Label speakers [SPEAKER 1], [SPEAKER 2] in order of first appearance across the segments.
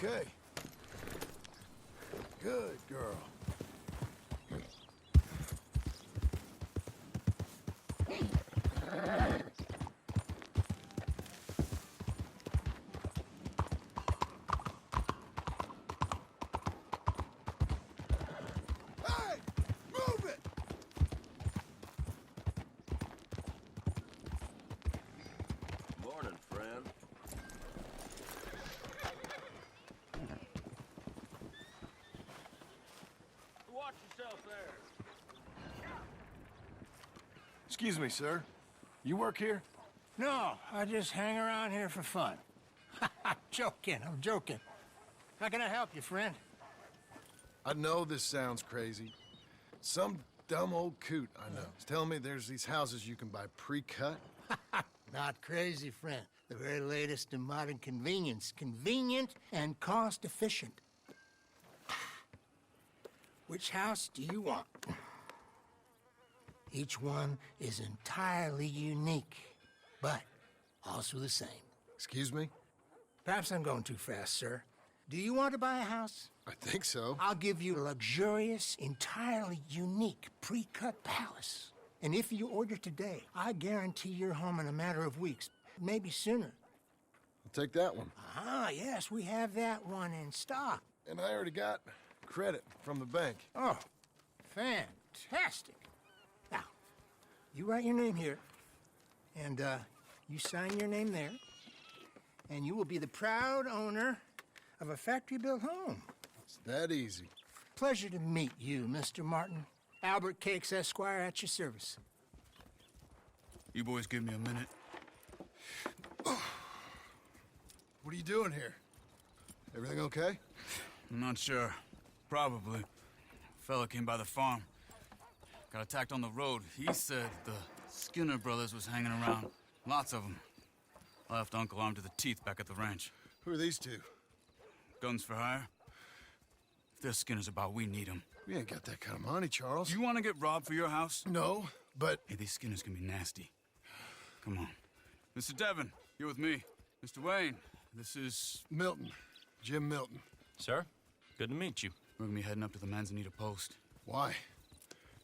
[SPEAKER 1] okay? Good girl. Hey! Move it!
[SPEAKER 2] Morning, friend. Watch yourself there.
[SPEAKER 1] Excuse me, sir. You work here?
[SPEAKER 3] No, I just hang around here for fun. I'm joking. How can I help you, friend?
[SPEAKER 1] I know this sounds crazy. Some dumb old coot I know is telling me there's these houses you can buy pre-cut.
[SPEAKER 3] Not crazy, friend. The very latest in modern convenience. Convenient and cost-efficient. Which house do you want? Each one is entirely unique, but also the same.
[SPEAKER 1] Excuse me?
[SPEAKER 3] Perhaps I'm going too fast, sir. Do you want to buy a house?
[SPEAKER 1] I think so.
[SPEAKER 3] I'll give you a luxurious, entirely unique pre-cut palace. And if you order today, I guarantee you're home in a matter of weeks, maybe sooner.
[SPEAKER 1] I'll take that one.
[SPEAKER 3] Ah, yes, we have that one in stock.
[SPEAKER 1] And I already got credit from the bank.
[SPEAKER 3] Oh, fantastic. Now, you write your name here, and you sign your name there, and you will be the proud owner of a factory-built home.
[SPEAKER 1] It's that easy.
[SPEAKER 3] Pleasure to meet you, Mr. Martin. Albert Cakes, Esquire, at your service.
[SPEAKER 4] You boys give me a minute.
[SPEAKER 1] What are you doing here? Everything okay?
[SPEAKER 4] I'm not sure. Probably. Fella came by the farm. Got attacked on the road. He said the Skinner brothers was hanging around. Lots of them. Left Uncle armed to the teeth back at the ranch.
[SPEAKER 1] Who are these two?
[SPEAKER 4] Guns for hire. If they're Skinner's about, we need them.
[SPEAKER 1] We ain't got that kind of money, Charles.
[SPEAKER 4] Do you want to get robbed for your house?
[SPEAKER 1] No, but...
[SPEAKER 4] Hey, these Skinners can be nasty. Come on. Mr. Devon, you're with me. Mr. Wayne, this is...
[SPEAKER 1] Milton. Jim Milton.
[SPEAKER 2] Sir, good to meet you.
[SPEAKER 4] We're gonna be heading up to the Manzanita post.
[SPEAKER 1] Why?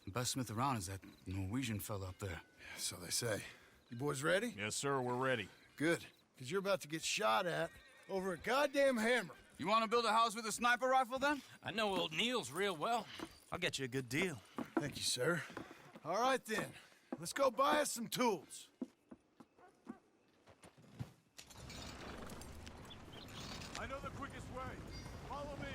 [SPEAKER 4] The best smith around is that Norwegian fella up there.
[SPEAKER 1] So they say. You boys ready?
[SPEAKER 2] Yes, sir, we're ready.
[SPEAKER 1] Good. Because you're about to get shot at over a goddamn hammer.
[SPEAKER 4] You want to build a house with a sniper rifle, then?
[SPEAKER 2] I know old Neil's real well. I'll get you a good deal.
[SPEAKER 1] Thank you, sir. All right, then. Let's go buy us some tools.
[SPEAKER 5] I know the quickest way. Follow me.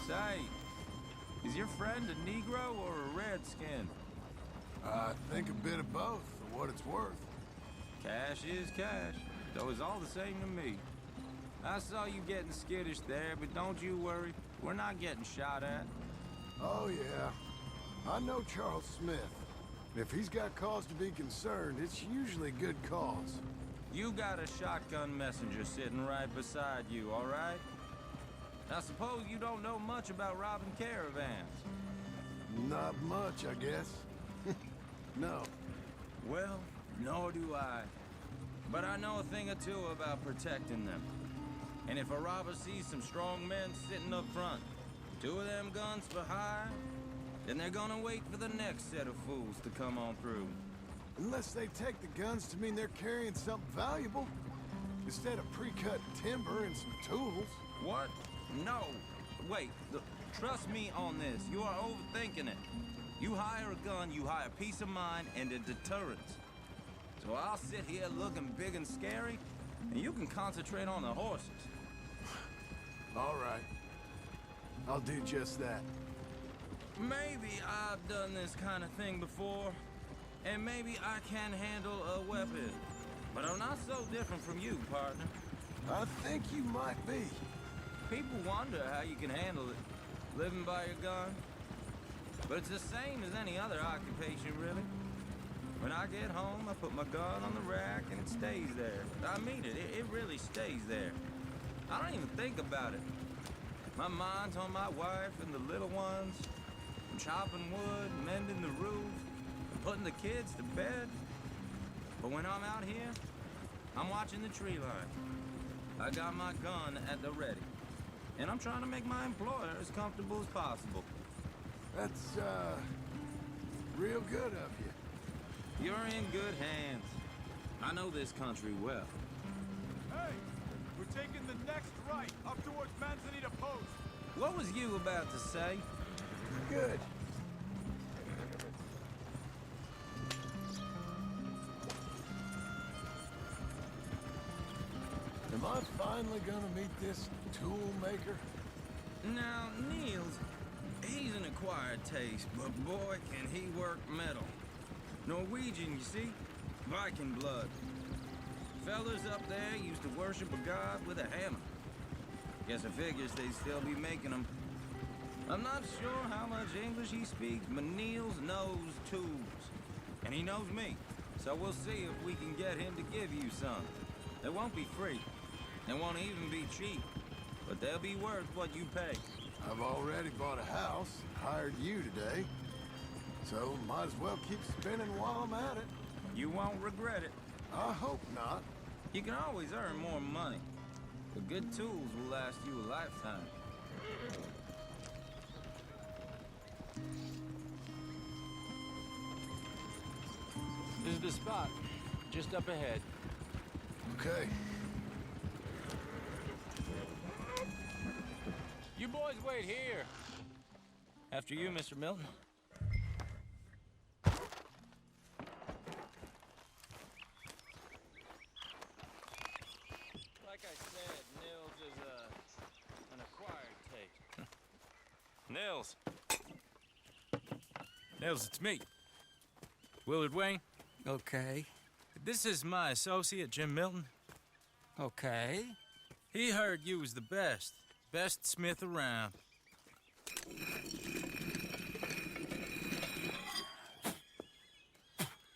[SPEAKER 6] Say, is your friend a Negro or a Redskin?
[SPEAKER 1] I think a bit of both, for what it's worth.
[SPEAKER 6] Cash is cash, though it's all the same to me. I saw you getting skittish there, but don't you worry. We're not getting shot at.
[SPEAKER 1] Oh, yeah. I know Charles Smith. If he's got cause to be concerned, it's usually good cause.
[SPEAKER 6] You got a shotgun messenger sitting right beside you, all right? I suppose you don't know much about robbing caravans.
[SPEAKER 1] Not much, I guess. No.
[SPEAKER 6] Well, nor do I. But I know a thing or two about protecting them. And if a robber sees some strong men sitting up front, 2 of them guns for hire, then they're gonna wait for the next set of fools to come on through.
[SPEAKER 1] Unless they take the guns to mean they're carrying something valuable. Instead of pre-cut timber and some tools.
[SPEAKER 6] What? No. Wait, trust me on this. You are overthinking it. You hire a gun, you hire peace of mind and a deterrence. So I'll sit here looking big and scary, and you can concentrate on the horses.
[SPEAKER 1] All right. I'll do just that.
[SPEAKER 6] Maybe I've done this kind of thing before, and maybe I can handle a weapon. But I'm not so different from you, partner.
[SPEAKER 1] I think you might be.
[SPEAKER 6] People wonder how you can handle it, living by your gun. But it's the same as any other occupation, really. When I get home, I put my gun on the rack and it stays there. I mean it really stays there. I don't even think about it. My mind's on my wife and the little ones. I'm chopping wood, mending the roof, putting the kids to bed. But when I'm out here, I'm watching the tree line. I got my gun at the ready. And I'm trying to make my employer as comfortable as possible.
[SPEAKER 1] That's, real good of you.
[SPEAKER 6] You're in good hands. I know this country well.
[SPEAKER 5] Hey! We're taking the next right, up towards Manzanita Post.
[SPEAKER 6] What was you about to say?
[SPEAKER 1] Good. Am I finally gonna meet this tool maker?
[SPEAKER 6] Now, Niels, he's an acquired taste, but boy, can he work metal. Norwegian, you see? Viking blood. Fellas up there used to worship a god with a hammer. Guess I figures they'd still be making them. I'm not sure how much English he speaks, but Niels knows tools. And he knows me. So we'll see if we can get him to give you some. They won't be free. They won't even be cheap. But they'll be worth what you pay.
[SPEAKER 1] I've already bought a house, hired you today. So might as well keep spinning while I'm at it.
[SPEAKER 6] You won't regret it.
[SPEAKER 1] I hope not.
[SPEAKER 6] You can always earn more money. But good tools will last you a lifetime.
[SPEAKER 2] This is the spot. Just up ahead.
[SPEAKER 1] Okay.
[SPEAKER 2] You boys wait here.
[SPEAKER 6] After you, Mr. Milton.
[SPEAKER 2] Like I said, Nils is an acquired taste. Nils. Nils, it's me. Willard Wayne.
[SPEAKER 7] Okay.
[SPEAKER 2] This is my associate, Jim Milton.
[SPEAKER 7] Okay.
[SPEAKER 2] He heard you was the best. Best smith around.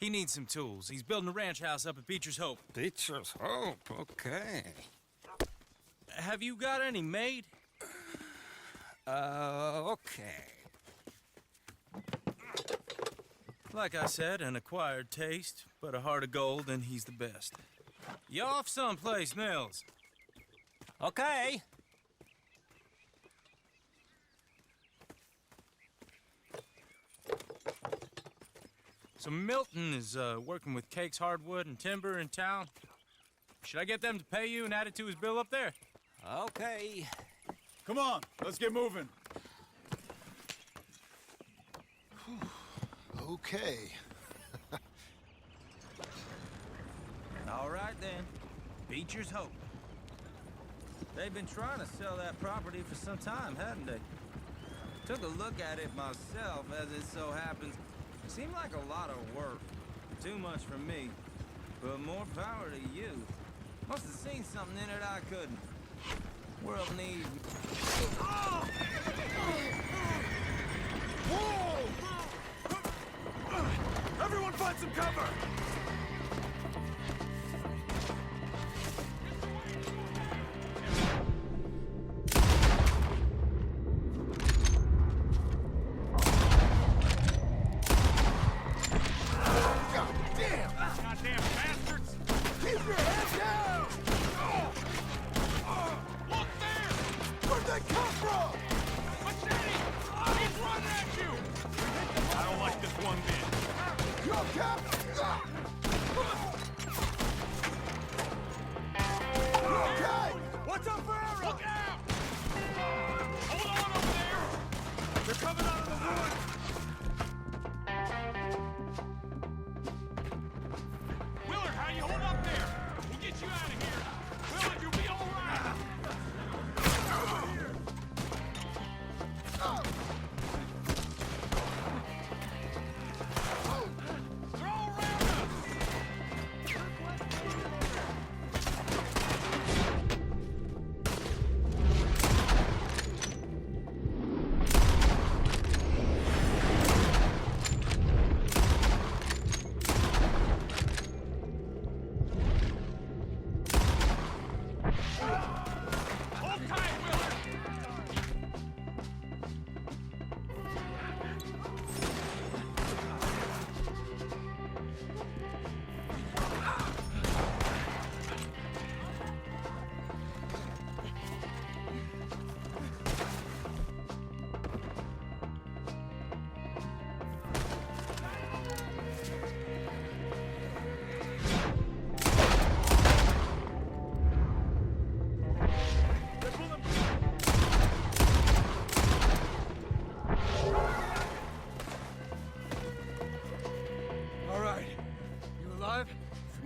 [SPEAKER 2] He needs some tools. He's building a ranch house up at Beecher's Hope.
[SPEAKER 7] Beecher's Hope, okay.
[SPEAKER 2] Have you got any made?
[SPEAKER 7] Okay.
[SPEAKER 2] Like I said, an acquired taste, but a heart of gold, and he's the best. You off someplace, Nils?
[SPEAKER 7] Okay.
[SPEAKER 2] So Milton is working with Cake's Hardwood and Timber in town. Should I get them to pay you and add it to his bill up there?
[SPEAKER 7] Okay.
[SPEAKER 5] Come on, let's get moving.
[SPEAKER 1] Okay.
[SPEAKER 6] All right, then. Beecher's Hope. They've been trying to sell that property for some time, hadn't they? Took a look at it myself, as it so happens. It seemed like a lot of work. Too much for me. But more power to you. Must have seen something in it I couldn't. World needs...
[SPEAKER 5] Everyone find some cover! Goddamn bastards!
[SPEAKER 1] Keep your head down!
[SPEAKER 5] Look there!
[SPEAKER 1] Where'd they come from?
[SPEAKER 5] Machete! He's running at you! I don't like this one bit.
[SPEAKER 1] You okay? You okay?
[SPEAKER 5] What's up for arrows? Look out! Hold on over there! They're coming out of the woods! Willard, how you hold up there? We'll get you out of here. Willard, you'll be all right. Over here. They're all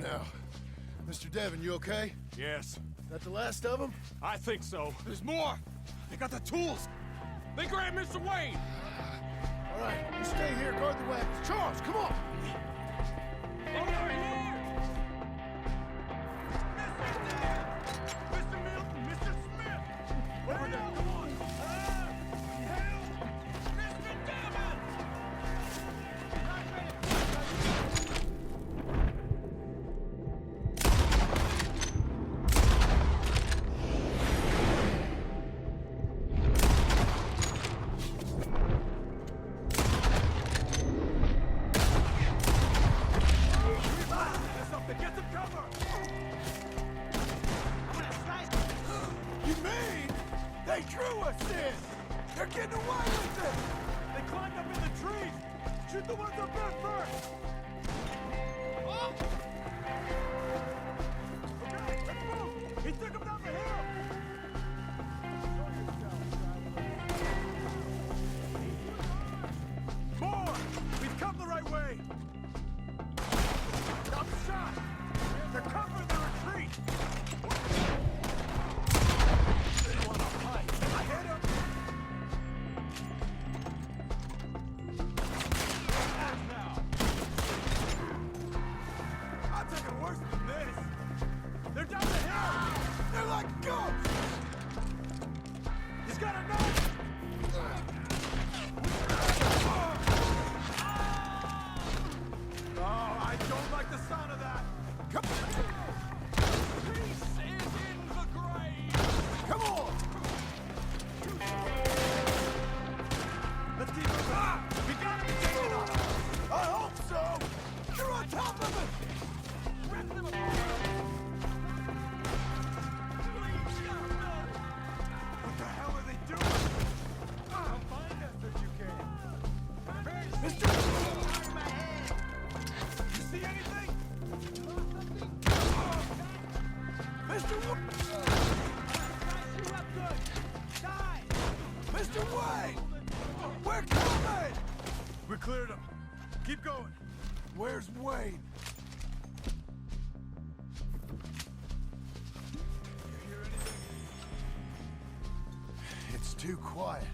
[SPEAKER 1] Now, Mr. Devon, you okay?
[SPEAKER 5] Yes,
[SPEAKER 1] That the last of them?
[SPEAKER 5] I think so. There's more. They got the tools. They grabbed Mr. Wayne.
[SPEAKER 1] All right, you stay here, guard the wagons. Charles, come on!
[SPEAKER 5] Over here! Mr. Milton, Mr. Smith! Over there, come on! Help! Mr. Devon! Get some cover!
[SPEAKER 1] You mean they drew us in? They're getting away with it!
[SPEAKER 5] They climbed up in the trees! Shoot the ones up there first! Okay, let's move! He took them down the hill! More! We've come the right way! Stop the shot! They're covering the retreat! They want to fight! I hit him! Now! I'm taking worse than this! They're down the hill! They're like ghosts! He's got a knife! Oh, I don't like the sound of that! Come on! Peace is in the grave! Come on! Let's keep moving! We gotta be taking off! I hope so! You're on top of it! Rip them apart! Please, no! What the hell are they doing? Come find us if you can! Mr. You see anything? Mr. Mr. Wayne! We're coming! We cleared him. Keep going. Where's Wayne? You hear anything? It's too quiet.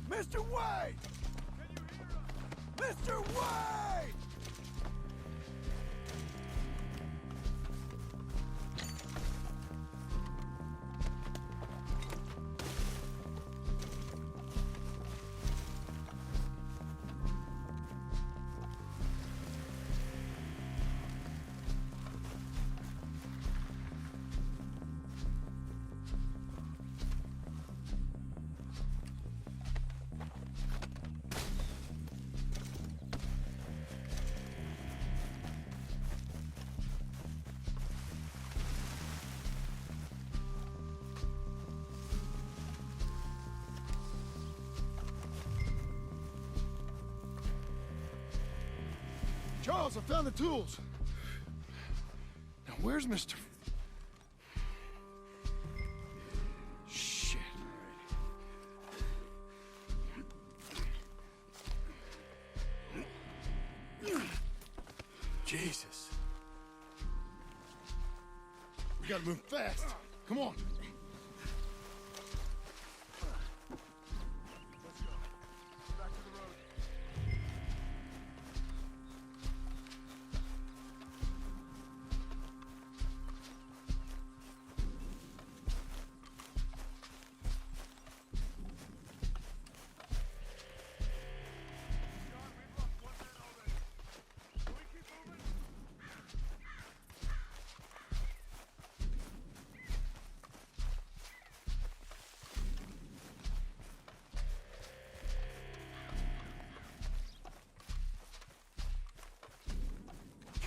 [SPEAKER 5] Mr. Wayne! Can you hear us? Mr. Wayne! Charles, I found the tools. Now, where's Mr. Shit. Jesus. We gotta move fast. Come on.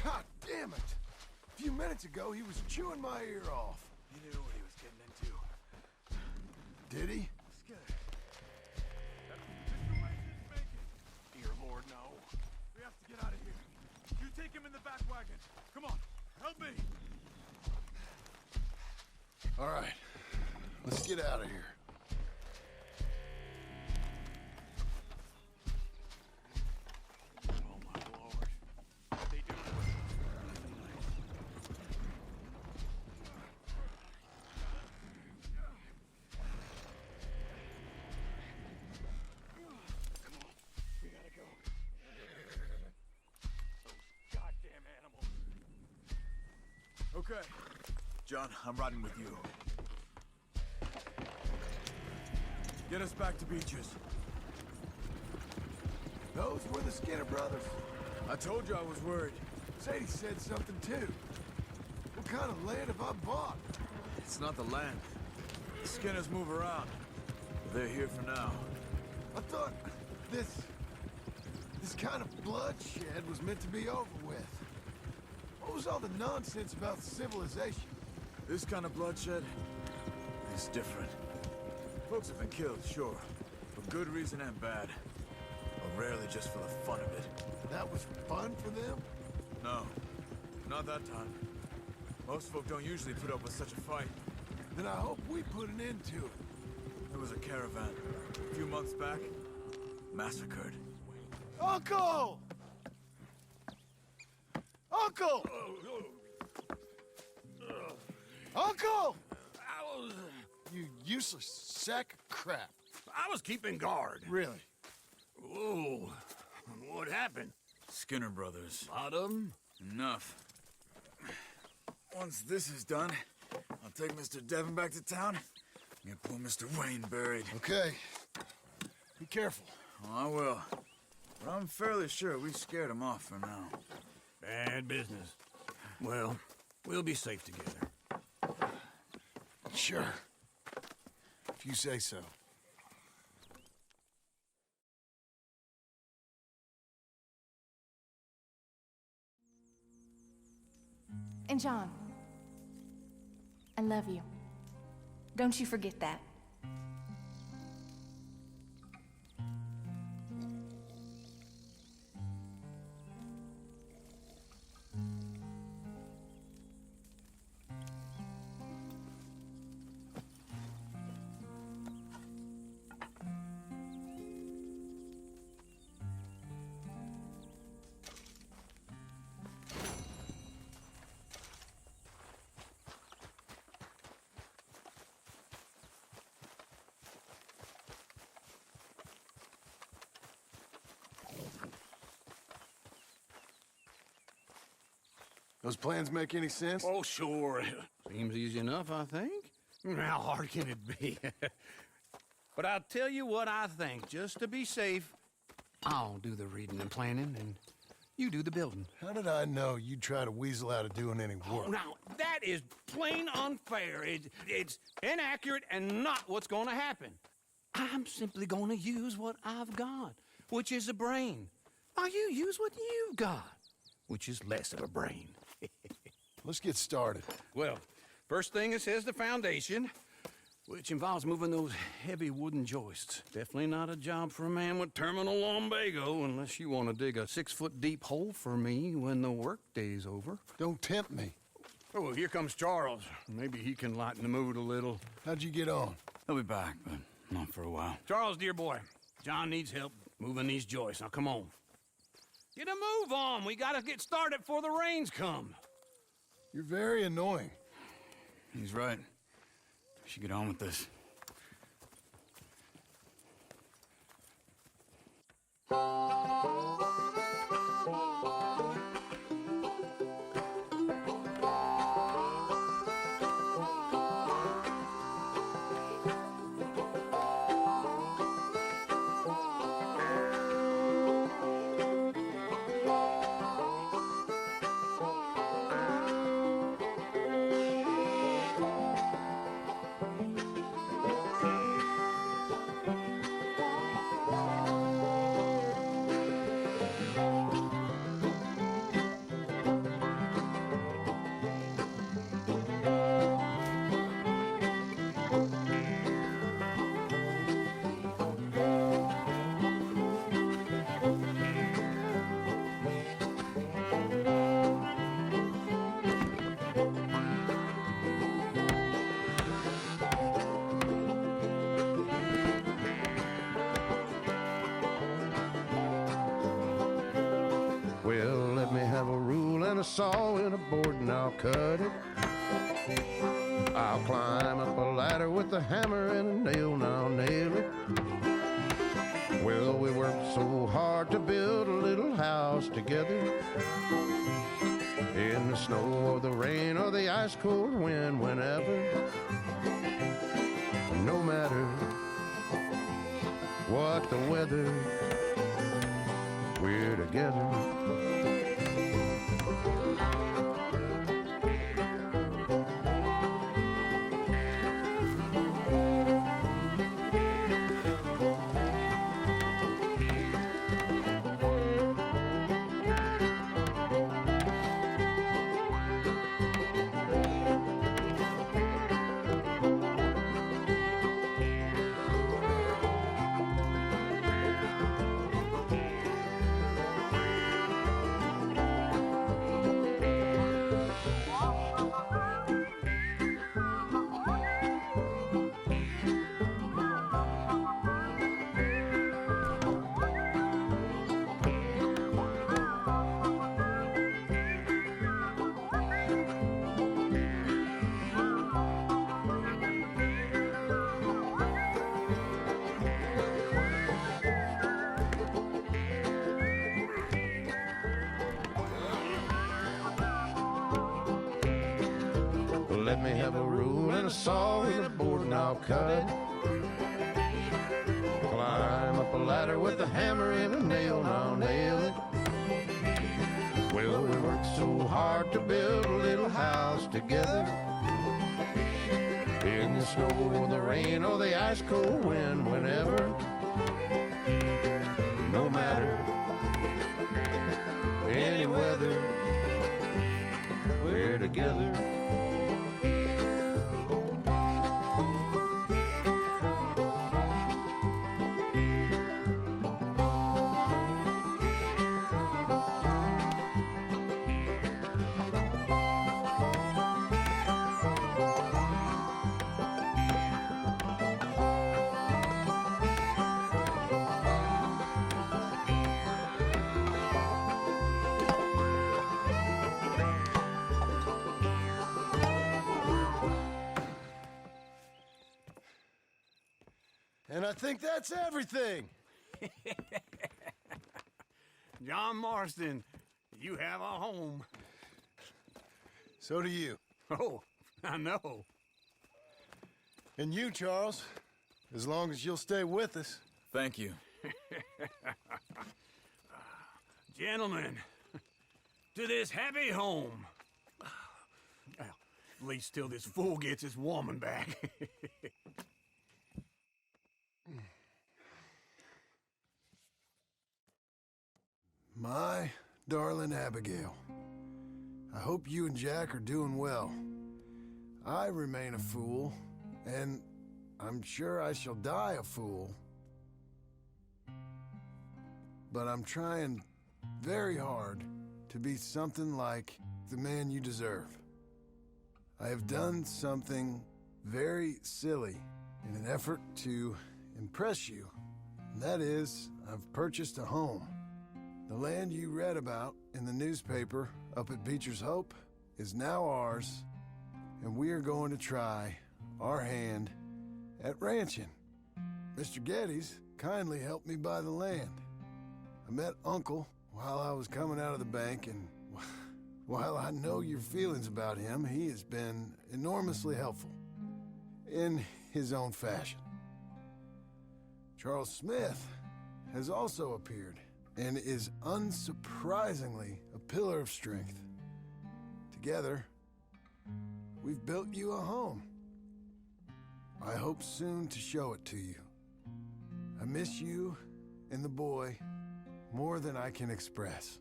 [SPEAKER 5] God damn it! A few minutes ago, he was chewing my ear off. He knew what he was getting into.
[SPEAKER 1] Did he?
[SPEAKER 5] Mr. Wayne didn't make it. Dear Lord, no. We have to get out of here. You take him in the back wagon. Come on, help me.
[SPEAKER 1] All right, let's get out of here.
[SPEAKER 5] Okay. John, I'm riding with you. Get us back to Beaches.
[SPEAKER 1] Those were the Skinner brothers.
[SPEAKER 5] I told you I was worried.
[SPEAKER 1] Sadie said something too. What kind of land have I bought?
[SPEAKER 5] It's not the land. The Skinners move around. They're here for now.
[SPEAKER 1] I thought this kind of bloodshed was meant to be over with. What was all the nonsense about civilization?
[SPEAKER 5] This kind of bloodshed is different. Folks have been killed, sure. For good reason and bad. But rarely just for the fun of it.
[SPEAKER 1] That was fun for them?
[SPEAKER 5] No, not that time. Most folk don't usually put up with such a fight.
[SPEAKER 1] Then I hope we put an end to it.
[SPEAKER 5] There was a caravan a few months back, massacred.
[SPEAKER 1] Uncle! Uncle! Uncle! You useless sack of crap.
[SPEAKER 8] I was keeping guard.
[SPEAKER 1] Really?
[SPEAKER 8] Oh, what happened?
[SPEAKER 5] Skinner brothers.
[SPEAKER 8] Lot of 'em?
[SPEAKER 5] Enough. Once this is done, I'll take Mr. Devon back to town and get poor Mr. Wayne buried.
[SPEAKER 1] Okay. Be careful.
[SPEAKER 5] Oh, I will. But I'm fairly sure we scared him off for now.
[SPEAKER 8] Bad business. Well, we'll be safe together.
[SPEAKER 1] Sure. If you say so.
[SPEAKER 9] And John, I love you. Don't you forget that.
[SPEAKER 1] Those plans make any sense?
[SPEAKER 8] Oh, sure. Seems easy enough, I think. How hard can it be? But I'll tell you what I think. Just to be safe, I'll do the reading and planning, and you do the building.
[SPEAKER 1] How did I know you'd try to weasel out of doing any work?
[SPEAKER 8] Now, that is plain unfair. It's inaccurate and not what's going to happen. I'm simply going to use what I've got, which is a brain. Now, you use what you've got, which is less of a brain.
[SPEAKER 1] Let's get started.
[SPEAKER 8] Well, first thing it says the foundation, which involves moving those heavy wooden joists. Definitely not a job for a man with terminal lumbago, unless you want to dig a 6-foot deep hole for me when the workday's over.
[SPEAKER 1] Don't tempt me.
[SPEAKER 8] Oh, here comes Charles. Maybe he can lighten the mood a little.
[SPEAKER 1] How'd you get on?
[SPEAKER 4] He'll be back, but not for a while.
[SPEAKER 8] Charles, dear boy, John needs help moving these joists. Now, come on. Get a move on. We gotta get started before the rains come.
[SPEAKER 1] You're very annoying.
[SPEAKER 4] He's right. We should get on with this.
[SPEAKER 10] Well, let me have a rule and a saw and a board and I'll cut it. I'll climb up a ladder with a hammer and a nail and I'll nail it. Well, we worked so hard to build a little house together. In the snow or the rain or the ice cold wind, whenever, no matter what the weather, we're together. Let me have a rule and a saw and a board and I'll cut it. Climb up a ladder with a hammer and a nail and I'll nail it. Well, we worked so hard to build a little house together. In the snow or the rain or the ice cold wind, whenever, no matter any weather, we're together.
[SPEAKER 1] And I think that's everything.
[SPEAKER 8] John Marston, you have a home.
[SPEAKER 1] So do you.
[SPEAKER 8] Oh, I know.
[SPEAKER 1] And you, Charles, as long as you'll stay with us.
[SPEAKER 4] Thank you.
[SPEAKER 8] Gentlemen, to this happy home. Well, at least till this fool gets his woman back.
[SPEAKER 1] My darling Abigail, I hope you and Jack are doing well. I remain a fool, and I'm sure I shall die a fool. But I'm trying very hard to be something like the man you deserve. I have done something very silly in an effort to impress you, and that is, I've purchased a home. The land you read about in the newspaper up at Beecher's Hope is now ours, and we are going to try our hand at ranching. Mr. Geddes kindly helped me buy the land. I met Uncle while I was coming out of the bank, and while I know your feelings about him, he has been enormously helpful in his own fashion. Charles Smith has also appeared and is unsurprisingly a pillar of strength. Together, we've built you a home. I hope soon to show it to you. I miss you and the boy more than I can express.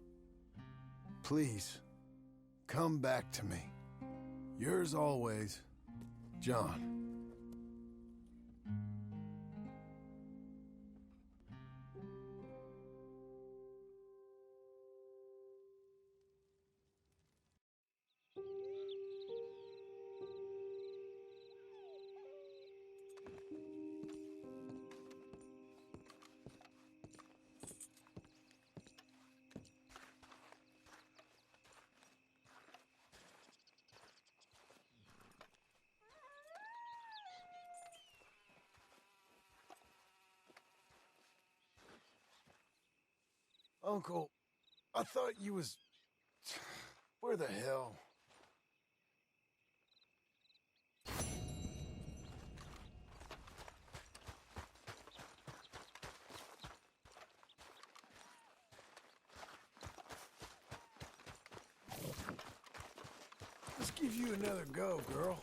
[SPEAKER 1] Please, come back to me. Yours always, John. Uncle, I thought you was... Where the hell? Let's give you another go, girl.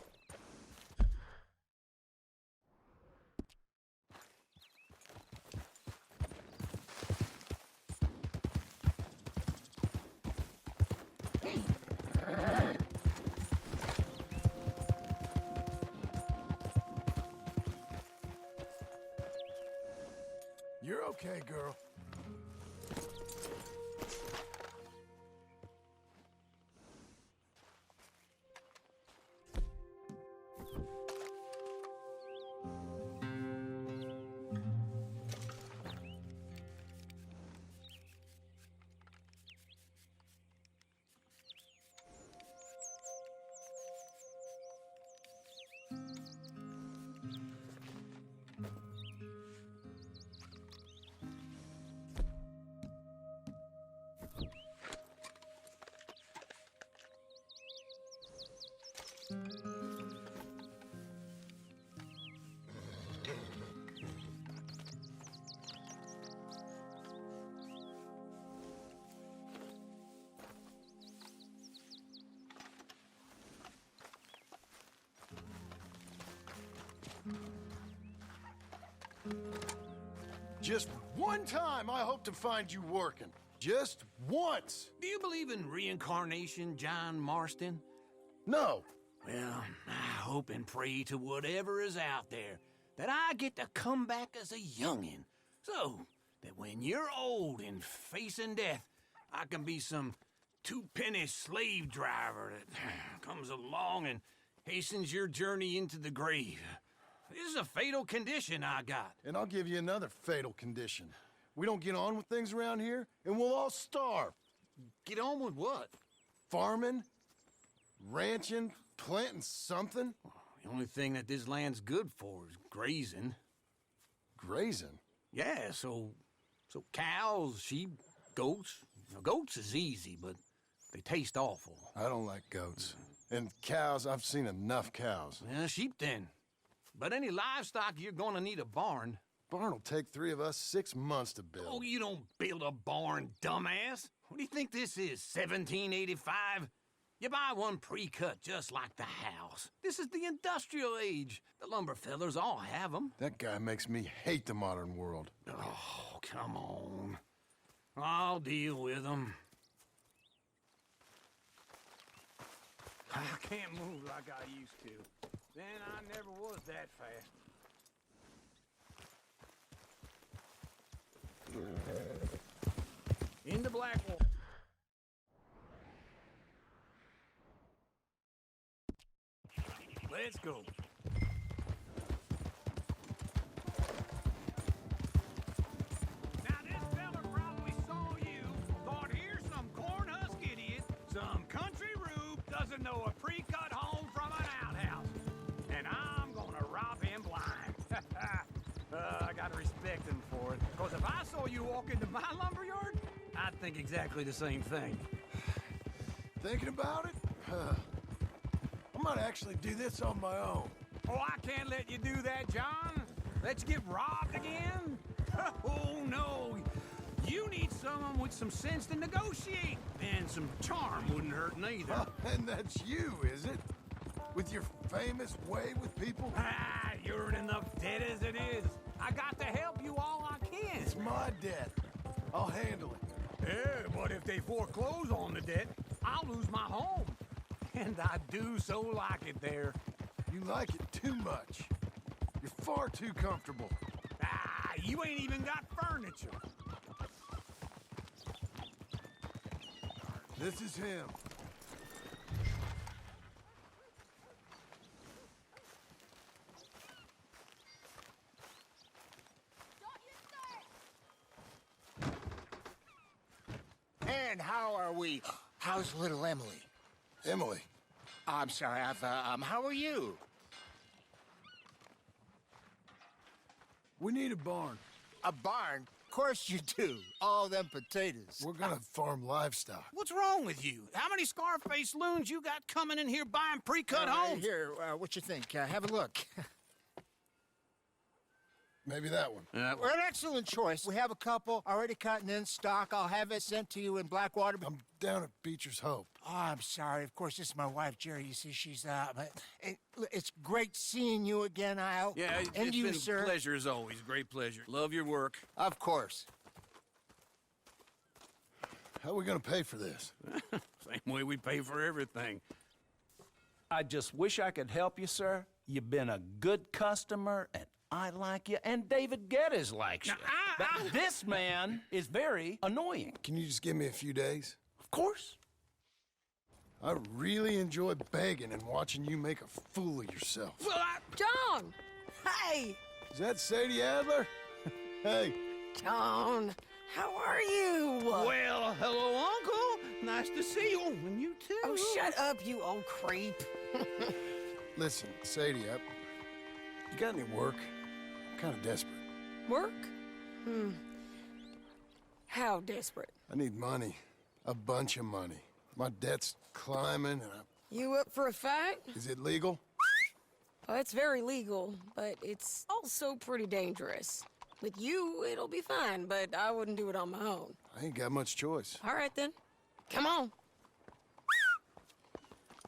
[SPEAKER 1] You're okay, girl. Just one time I hope to find you working. Just once.
[SPEAKER 8] Do you believe in reincarnation, John Marston?
[SPEAKER 1] No.
[SPEAKER 8] Well, I hope and pray to whatever is out there that I get to come back as a youngin', so that when you're old and facing death, I can be some two-penny slave driver that comes along and hastens your journey into the grave. This is a fatal condition I got.
[SPEAKER 1] And I'll give you another fatal condition. We don't get on with things around here, and we'll all starve.
[SPEAKER 8] Get on with what?
[SPEAKER 1] Farming, ranching, planting something.
[SPEAKER 8] The only thing that this land's good for is grazing.
[SPEAKER 1] Grazing?
[SPEAKER 8] Yeah, so cows, sheep, goats. Now, goats is easy, but they taste awful.
[SPEAKER 1] I don't like goats. And cows, I've seen enough cows.
[SPEAKER 8] Yeah, sheep then. But any livestock, you're gonna need a barn.
[SPEAKER 1] Barn will take 3 of us 6 months to build.
[SPEAKER 8] Oh, you don't build a barn, dumbass. What do you think this is, 1785? You buy one pre-cut just like the house. This is the industrial age. The lumber fellers all have them.
[SPEAKER 1] That guy makes me hate the modern world.
[SPEAKER 8] Oh, come on. I'll deal with them. I can't move like I used to. Then I never was that fast. Into Blackwall. Let's go. Now this fella probably saw you, thought here's some corn-husk idiot, some country rube, doesn't know a pre-cut home from an outhouse. And I'm gonna rob him blind. I gotta respect him for it. Because if I saw you walk into my lumberyard, I'd think exactly the same thing.
[SPEAKER 1] Thinking about it? I might actually do this on my own.
[SPEAKER 8] Oh, I can't let you do that, John. Let you get robbed again? Oh, no. You need someone with some sense to negotiate. And some charm wouldn't hurt neither.
[SPEAKER 1] And that's you, is it? With your famous way with people?
[SPEAKER 8] Ah, you're in enough debt as it is. I got to help you all I can.
[SPEAKER 1] It's my debt. I'll handle it.
[SPEAKER 8] Yeah, but if they foreclose on the debt, I'll lose my home. And I do so like it there.
[SPEAKER 1] You like it too much. You're far too comfortable.
[SPEAKER 8] Ah, you ain't even got furniture.
[SPEAKER 1] This is him.
[SPEAKER 11] And how are we? How's little Emily?
[SPEAKER 1] Emily.
[SPEAKER 11] I'm sorry, how are you?
[SPEAKER 1] We need a barn.
[SPEAKER 11] A barn? course you do. All them potatoes.
[SPEAKER 1] We're gonna farm livestock.
[SPEAKER 8] What's wrong with you? How many Scarface loons you got coming in here buying pre-cut homes?
[SPEAKER 11] Here, what you think? Have a look.
[SPEAKER 1] Maybe that one.
[SPEAKER 11] We're an excellent choice. We have a couple already cut and in stock. I'll have it sent to you in Blackwater.
[SPEAKER 1] I'm down at Beecher's Hope.
[SPEAKER 11] Oh, I'm sorry. Of course, this is my wife, Jerry. You see, she's but it's great seeing you again, Al.
[SPEAKER 8] Yeah,
[SPEAKER 11] and
[SPEAKER 8] it's
[SPEAKER 11] you,
[SPEAKER 8] been
[SPEAKER 11] sir.
[SPEAKER 8] a pleasure as always. Great pleasure. Love your work.
[SPEAKER 11] Of course.
[SPEAKER 1] How are we gonna pay for this?
[SPEAKER 8] Same way we pay for everything. I just wish I could help you, sir. You've been a good customer, and I like you, and David Geddes likes you. But this man is very annoying.
[SPEAKER 1] Can you just give me a few days?
[SPEAKER 8] Of course.
[SPEAKER 1] I really enjoy begging and watching you make a fool of yourself.
[SPEAKER 8] Well,
[SPEAKER 12] John! Hey!
[SPEAKER 1] Is that Sadie Adler? Hey.
[SPEAKER 12] John, how are you?
[SPEAKER 8] Well, hello, Uncle. Nice to see you. And you too.
[SPEAKER 12] Oh, shut up, you old creep.
[SPEAKER 1] Listen, Sadie, you got any work? I'm kind of desperate.
[SPEAKER 12] Work? How desperate?
[SPEAKER 1] I need money. A bunch of money. My debt's climbing and
[SPEAKER 12] You up for a fight?
[SPEAKER 1] Is it legal?
[SPEAKER 12] Oh, it's very legal, but it's also pretty dangerous. With you, it'll be fine, but I wouldn't do it on my own.
[SPEAKER 1] I ain't got much choice.
[SPEAKER 12] All right, then. Come on.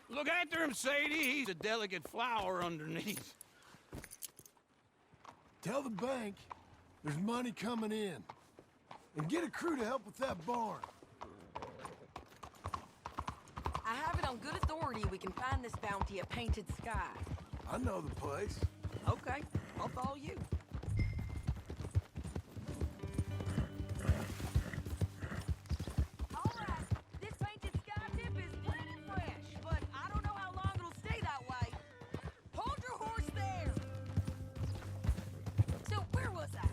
[SPEAKER 8] Look after him, Sadie. He's a delicate flower underneath.
[SPEAKER 1] Tell the bank there's money coming in. And get a crew to help with that barn.
[SPEAKER 12] I have it on good authority we can find this bounty at Painted Sky.
[SPEAKER 1] I know the place.
[SPEAKER 12] Okay, I'll follow you. All right, this Painted Sky tip is plenty fresh, but I don't know how long it'll stay that way. Hold your horse there. So where was I?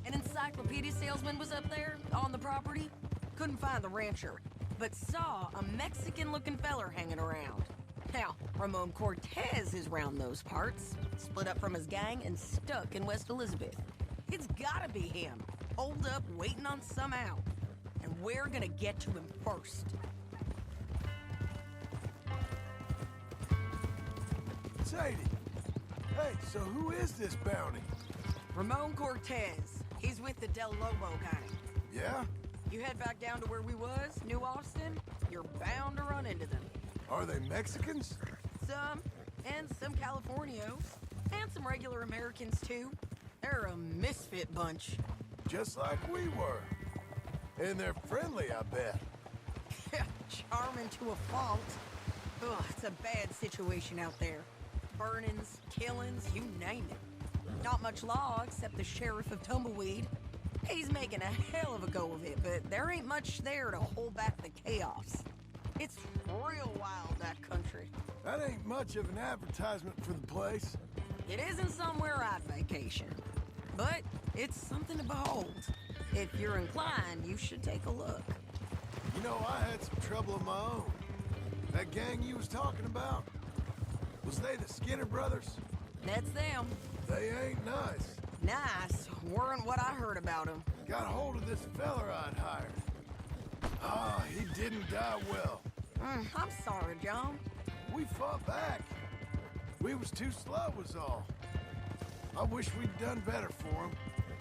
[SPEAKER 12] An encyclopedia salesman was up there on the property. Couldn't find the rancher, but saw a Mexican-looking feller hanging around. Now, Ramon Cortez is round those parts, split up from his gang and stuck in West Elizabeth. It's gotta be him, holed up waiting on some out. And we're gonna get to him first.
[SPEAKER 1] Sadie, hey, so who is this bounty?
[SPEAKER 12] Ramon Cortez. He's with the Del Lobo gang.
[SPEAKER 1] Yeah?
[SPEAKER 12] You head back down to where we was, New Austin, you're bound to run into them.
[SPEAKER 1] Are they Mexicans?
[SPEAKER 12] Some, and some Californios, and some regular Americans too. They're a misfit bunch.
[SPEAKER 1] Just like we were. And they're friendly, I bet.
[SPEAKER 12] Charming to a fault. Ugh, it's a bad situation out there. Burnings, killings, you name it. Not much law except the sheriff of Tumbleweed. He's making a hell of a go of it, but there ain't much there to hold back the chaos. It's real wild, that country.
[SPEAKER 1] That ain't much of an advertisement for the place.
[SPEAKER 12] It isn't somewhere I'd vacation, but it's something to behold. If you're inclined, you should take a look.
[SPEAKER 1] You know, I had some trouble of my own. That gang you was talking about, was they the Skinner brothers?
[SPEAKER 12] That's them.
[SPEAKER 1] They ain't nice.
[SPEAKER 12] Nice weren't what I heard about them.
[SPEAKER 1] Got hold of this feller I'd hired. Ah, he didn't die well.
[SPEAKER 12] I'm sorry, John.
[SPEAKER 1] We fought back. We was too slow was all. I wish we'd done better for him.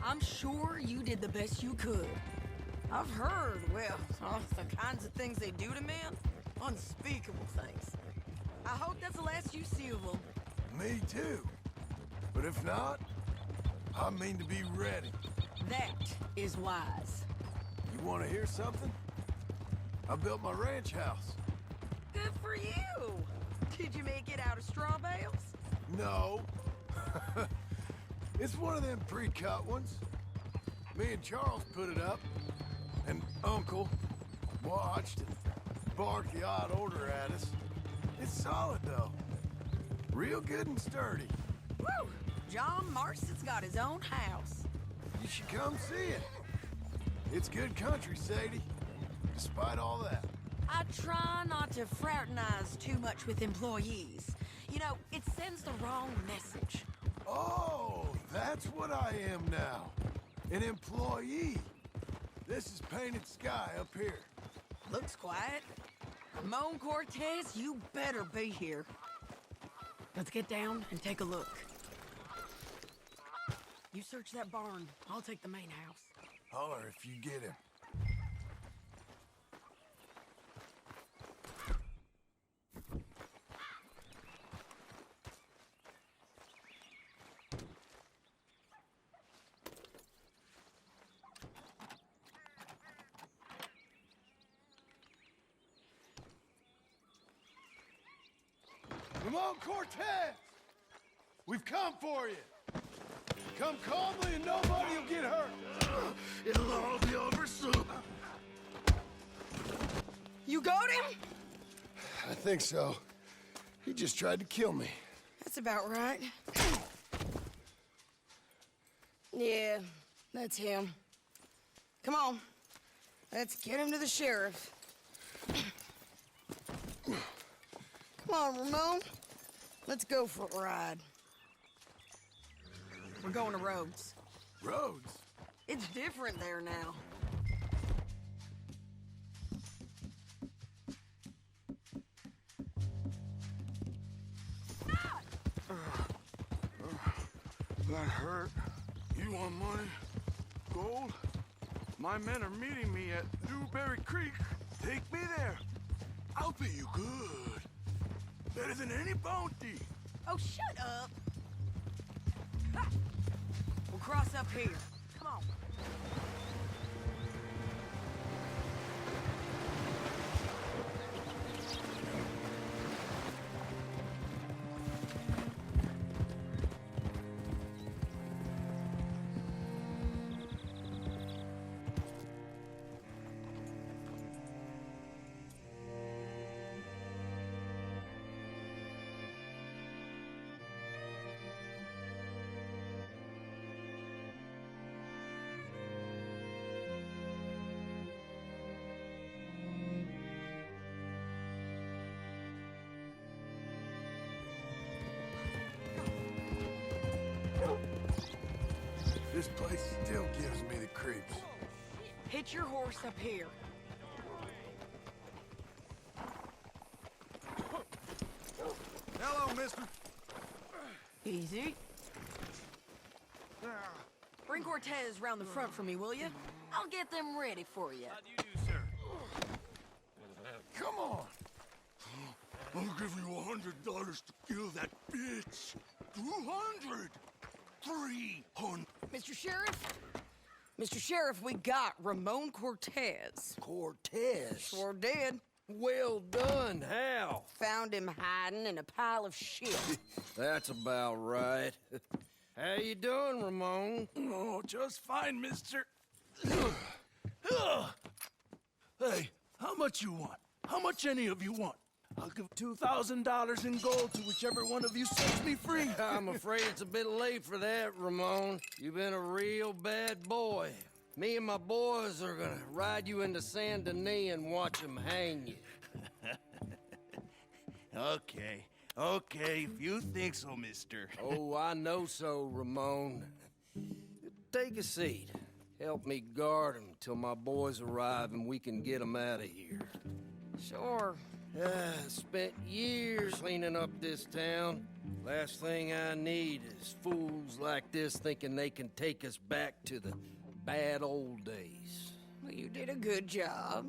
[SPEAKER 12] I'm sure you did the best you could. I've heard, well, the kinds of things they do to men. Unspeakable things. I hope that's the last you see of them.
[SPEAKER 1] Me too. But if not, I mean to be ready.
[SPEAKER 12] That is wise.
[SPEAKER 1] You want to hear something? I built my ranch house.
[SPEAKER 12] Good for you. Did you make it out of straw bales?
[SPEAKER 1] No. It's one of them pre-cut ones. Me and Charles put it up, and Uncle watched and barked the odd order at us. It's solid, though. Real good and sturdy.
[SPEAKER 12] Woo! John Marston's got his own house.
[SPEAKER 1] You should come see it. It's good country, Sadie. Despite all that.
[SPEAKER 12] I try not to fraternize too much with employees. You know, it sends the wrong message.
[SPEAKER 1] Oh, that's what I am now. An employee. This is Painted Sky up here.
[SPEAKER 12] Looks quiet. Ramon Cortez, you better be here. Let's get down and take a look. You search that barn. I'll take the main house.
[SPEAKER 1] Holler if you get him. Ramon Cortez! We've come for you! Come calmly and nobody will get hurt! It'll all be over soon.
[SPEAKER 12] You got him?
[SPEAKER 1] I think so. He just tried to kill me.
[SPEAKER 12] That's about right. Yeah, that's him. Come on. Let's get him to the sheriff. Come on, Ramon. Let's go for a ride. We're going to Rhodes.
[SPEAKER 1] Rhodes?
[SPEAKER 12] It's different there now.
[SPEAKER 5] That hurt. You want money? Gold? My men are meeting me at Newberry Creek. Take me there. I'll pay you good. Better than any bounty.
[SPEAKER 12] Oh, shut up. Ha! We'll cross up here. Come on.
[SPEAKER 1] This place still gives me the creeps.
[SPEAKER 12] Hitch your horse up here.
[SPEAKER 5] Hello, mister.
[SPEAKER 12] Easy. Bring Cortez round the front for me, will you? I'll get them ready for you.
[SPEAKER 2] How do you do, sir?
[SPEAKER 1] Come on!
[SPEAKER 5] I'll give you $100 to kill that bitch. 200. 300.
[SPEAKER 12] Mr. Sheriff? Mr. Sheriff, we got Ramon Cortez.
[SPEAKER 13] Cortez?
[SPEAKER 12] Sure did.
[SPEAKER 13] Well done, how?
[SPEAKER 12] Found him hiding in a pile of shit.
[SPEAKER 13] That's about right. How you doing, Ramon?
[SPEAKER 5] Oh, just fine, mister. Hey, how much you want? How much any of you want? I'll give $2,000 in gold to whichever one of you sets me free.
[SPEAKER 13] I'm afraid it's a bit late for that, Ramon. You've been a real bad boy. Me and my boys are gonna ride you into Saint Denis and watch them hang you.
[SPEAKER 5] Okay, if you think so, mister.
[SPEAKER 13] Oh, I know so, Ramon. Take a seat. Help me guard them till my boys arrive and we can get them out of here.
[SPEAKER 12] Sure.
[SPEAKER 13] Spent years cleaning up this town. Last thing I need is fools like this thinking they can take us back to the bad old days.
[SPEAKER 12] Well, you did a good job.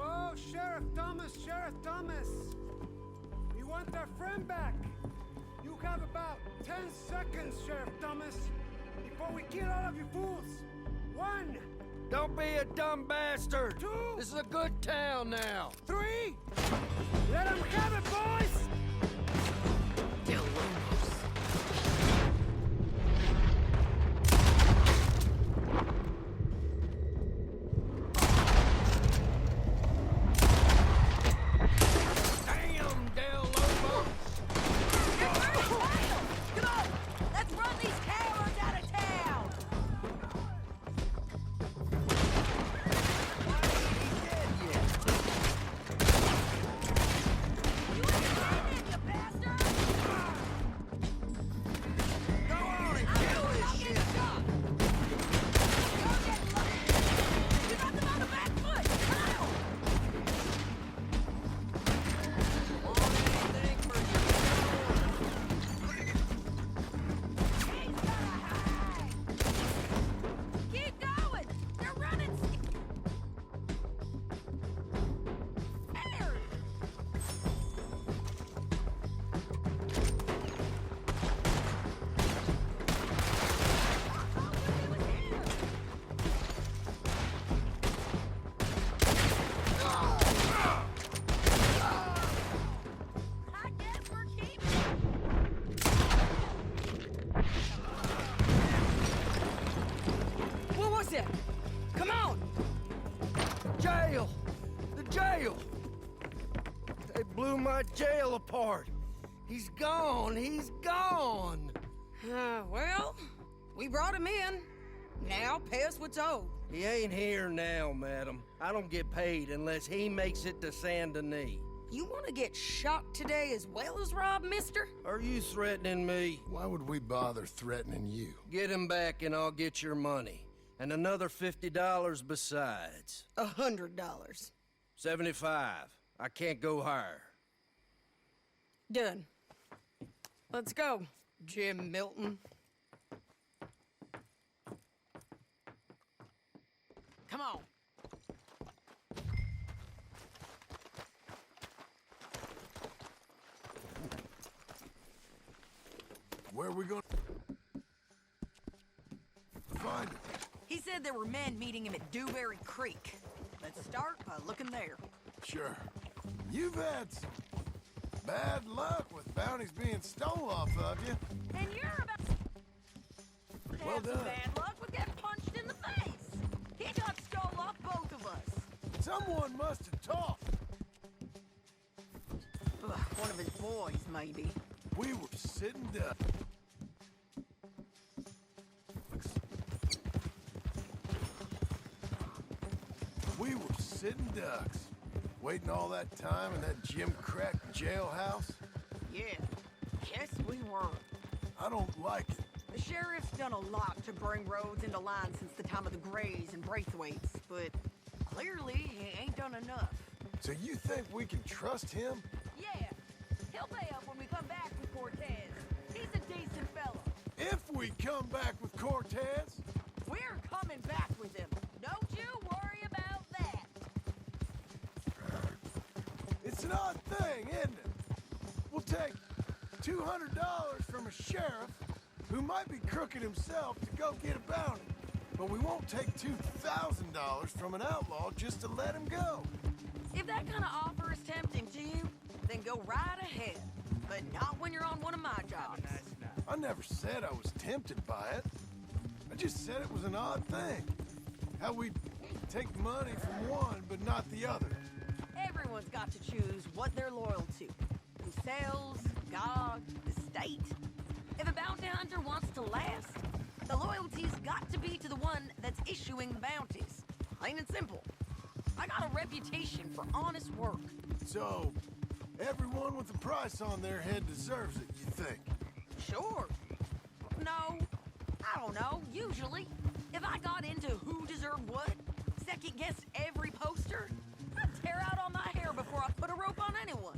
[SPEAKER 14] Oh, Sheriff Thomas! We want our friend back! You have about 10 seconds, Sheriff Thomas, before we kill all of you fools! 1!
[SPEAKER 13] Don't be a dumb bastard!
[SPEAKER 14] 2!
[SPEAKER 13] This is a good town now!
[SPEAKER 14] 3! Let them have it, boys!
[SPEAKER 12] Del Lobos. said. Come on!
[SPEAKER 13] Jail! The jail! They blew my jail apart. He's gone. He's gone.
[SPEAKER 12] Well, we brought him in. Now pay us what's owed.
[SPEAKER 13] He ain't here now, madam. I don't get paid unless he makes it to Saint Denis.
[SPEAKER 12] You want to get shot today as well as Rob, mister?
[SPEAKER 13] Are you threatening me?
[SPEAKER 1] Why would we bother threatening you?
[SPEAKER 13] Get him back and I'll get your money. And another $50 besides.
[SPEAKER 12] $100.
[SPEAKER 13] 75. I can't go higher.
[SPEAKER 12] Done. Let's go, Jim Milton. Come on.
[SPEAKER 1] Where are we going to find him?
[SPEAKER 12] He said there were men meeting him at Dewberry Creek. Let's start by looking there.
[SPEAKER 1] Sure. You've had some bad luck with bounties being stole off of you.
[SPEAKER 12] And you're about to
[SPEAKER 1] Well
[SPEAKER 12] have some
[SPEAKER 1] done.
[SPEAKER 12] bad luck with getting punched in the face. He got stole off both of us.
[SPEAKER 1] Someone must have talked.
[SPEAKER 12] Ugh, one of his boys, maybe.
[SPEAKER 1] We were sitting ducks. We were sitting ducks, waiting all that time in that Jim Crack jailhouse.
[SPEAKER 12] Yeah, yes we were.
[SPEAKER 1] I don't like it.
[SPEAKER 12] The sheriff's done a lot to bring roads into line since the time of the Grays and Braithwaites, but clearly he ain't done enough.
[SPEAKER 1] So you think we can trust him?
[SPEAKER 12] Yeah, he'll pay up when we come back with Cortez. He's a decent fella.
[SPEAKER 1] If we come back with Cortez?
[SPEAKER 12] We're coming back with him. Don't you worry about that.
[SPEAKER 1] It's an odd thing, isn't it? We'll take $200 from a sheriff who might be crooked himself to go get a bounty. But we won't take $2,000 from an outlaw just to let him go.
[SPEAKER 12] If that kind of offer is tempting to you, then go right ahead. But not when you're on one of my jobs.
[SPEAKER 1] I never said I was tempted by it. I just said it was an odd thing. How we take money from one but not the other.
[SPEAKER 12] Everyone's got to choose what they're loyal to. Themselves, God, the state. If a bounty hunter wants to last, the loyalty's got to be to the one that's issuing the bounties. Plain and simple. I got a reputation for honest work.
[SPEAKER 1] So, everyone with a price on their head deserves it, you think?
[SPEAKER 12] Sure. No, I don't know, usually. If I got into who deserved what, second-guessed every poster, I'd tear out all my hair before I put a rope on anyone.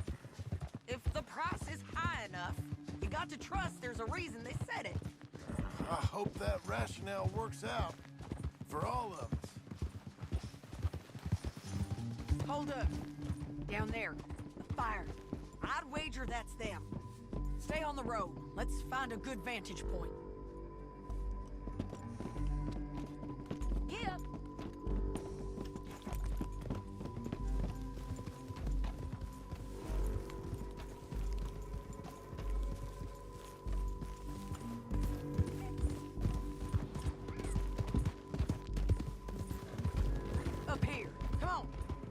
[SPEAKER 12] If the price is high enough, you got to trust there's a reason they said it.
[SPEAKER 1] I hope that rationale works out for all of us.
[SPEAKER 12] Hold up. Down there, the fire. I'd wager that's them. Stay on the road. Let's find a good vantage point. Yeah. Up here. Come on.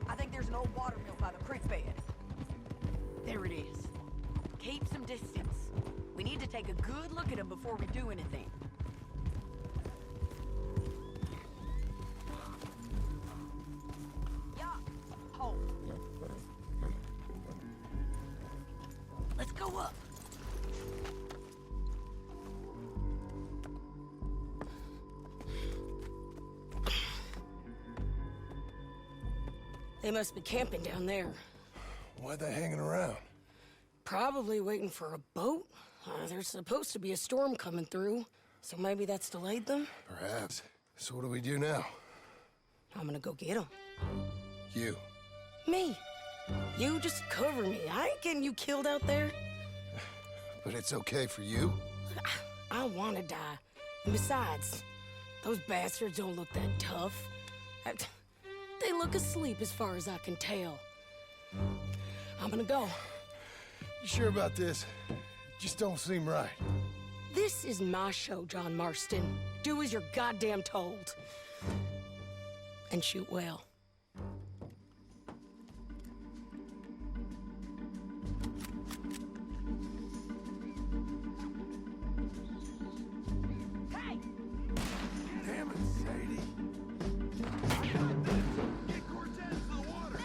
[SPEAKER 12] I think there's an old water mill by the creek bed. There it is. Keep some distance. We need to take a good look at him before we do anything. Yeah. Hold. Let's go up. They must be camping down there.
[SPEAKER 1] Why they hanging around?
[SPEAKER 12] Probably waiting for a boat. There's supposed to be a storm coming through, so maybe that's delayed them?
[SPEAKER 1] Perhaps. So what do we do now?
[SPEAKER 12] I'm gonna go get them.
[SPEAKER 1] You.
[SPEAKER 12] Me. You just cover me. I ain't getting you killed out there.
[SPEAKER 1] But it's okay for you?
[SPEAKER 12] I wanna die. And besides, those bastards don't look that tough. They look asleep as far as I can tell. I'm gonna go.
[SPEAKER 1] You sure about this? Just don't seem right.
[SPEAKER 12] This is my show, John Marston. Do as you're goddamn told. And shoot well.
[SPEAKER 1] Damn it, Sadie. Get Cortez to the water.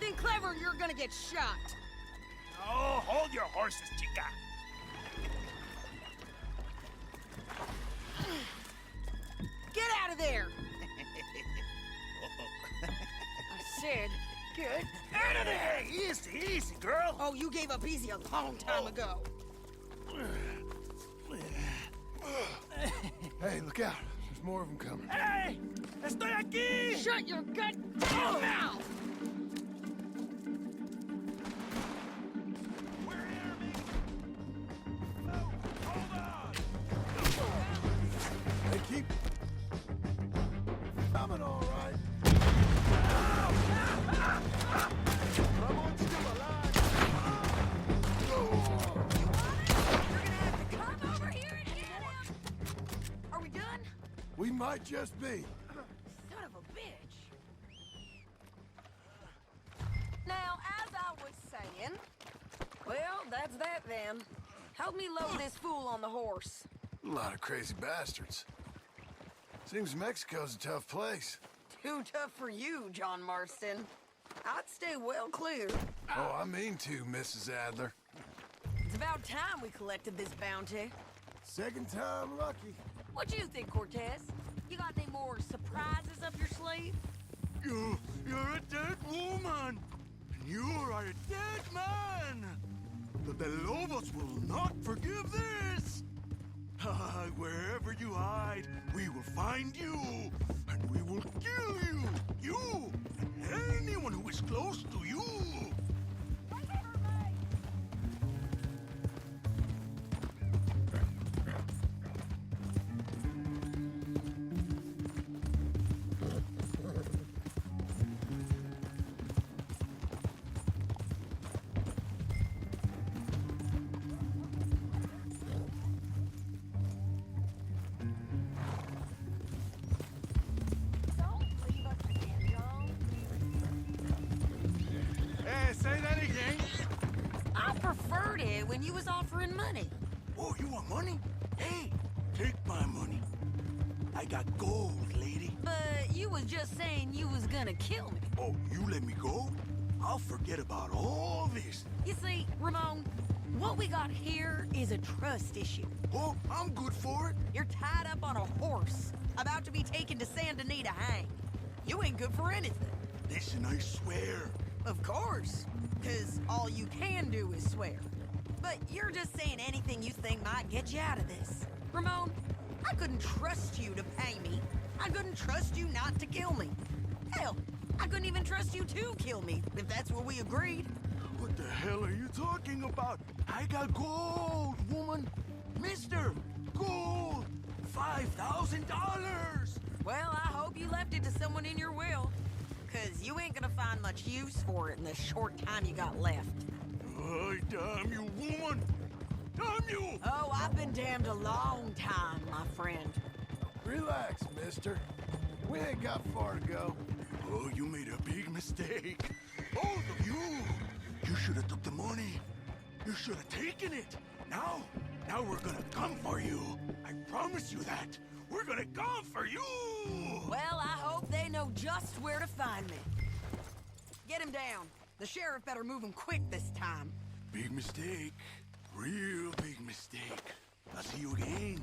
[SPEAKER 12] anything clever, you're gonna get shot.
[SPEAKER 15] Oh, hold your horses, chica.
[SPEAKER 12] Get out of there! I said, get out of there!
[SPEAKER 15] Easy, easy, girl.
[SPEAKER 12] Oh, you gave up easy a long time ago.
[SPEAKER 1] Hey, look out. There's more of them coming.
[SPEAKER 15] Hey! Estoy aquí!
[SPEAKER 12] Shut your goddamn mouth!
[SPEAKER 1] They keep coming, all right. Ramon's still alive.
[SPEAKER 12] Come over here and get him! Are we done?
[SPEAKER 1] We might just be.
[SPEAKER 12] Son of a bitch. Now, as I was saying, well, that's that then. Help me load this fool on the horse.
[SPEAKER 1] A lot of crazy bastards. Seems Mexico's a tough place.
[SPEAKER 12] Too tough for you, John Marston. I'd stay well clear.
[SPEAKER 1] Oh, I mean to, Mrs. Adler.
[SPEAKER 12] It's about time we collected this bounty.
[SPEAKER 1] Second time lucky.
[SPEAKER 12] What do you think, Cortez? You got any more surprises up your sleeve?
[SPEAKER 5] You're a dead woman. And you are a dead man. The De Lobos will not forgive this. Wherever you hide, we will find you. And we will kill you. You and anyone who is close to you. Hey, say that again.
[SPEAKER 12] I preferred it when you was offering money.
[SPEAKER 5] Oh, you want money? Hey, take my money. I got gold, lady.
[SPEAKER 12] But you was just saying you was gonna kill me.
[SPEAKER 5] Oh, you let me go? I'll forget about all this.
[SPEAKER 12] You see, Ramon, what we got here is a trust issue.
[SPEAKER 5] Oh, I'm good for it.
[SPEAKER 12] You're tied up on a horse, about to be taken to San Denis to hang. You ain't good for anything.
[SPEAKER 5] Listen, I swear.
[SPEAKER 12] Of course, because all you can do is swear. But you're just saying anything you think might get you out of this. Ramon, I couldn't trust you to pay me. I couldn't trust you not to kill me. Hell, I couldn't even trust you to kill me, if that's what we agreed.
[SPEAKER 5] What the hell are you talking about? I got gold, woman. Mister, gold. $5,000.
[SPEAKER 12] Well, I hope you left it to someone in your will. Because you ain't gonna find much use for it in the short time you got left.
[SPEAKER 5] Oh, damn you, woman! Damn you!
[SPEAKER 12] Oh, I've been damned a long time, my friend.
[SPEAKER 1] Relax, mister. We ain't got far to go.
[SPEAKER 5] Oh, you made a big mistake. Both of you! You should have took the money. You should have taken it. Now we're gonna come for you. I promise you that. We're gonna come for you!
[SPEAKER 12] Well, I hope they know just where to find me. Get him down. The sheriff better move him quick this time.
[SPEAKER 5] Big mistake. Real big mistake. I'll see you again.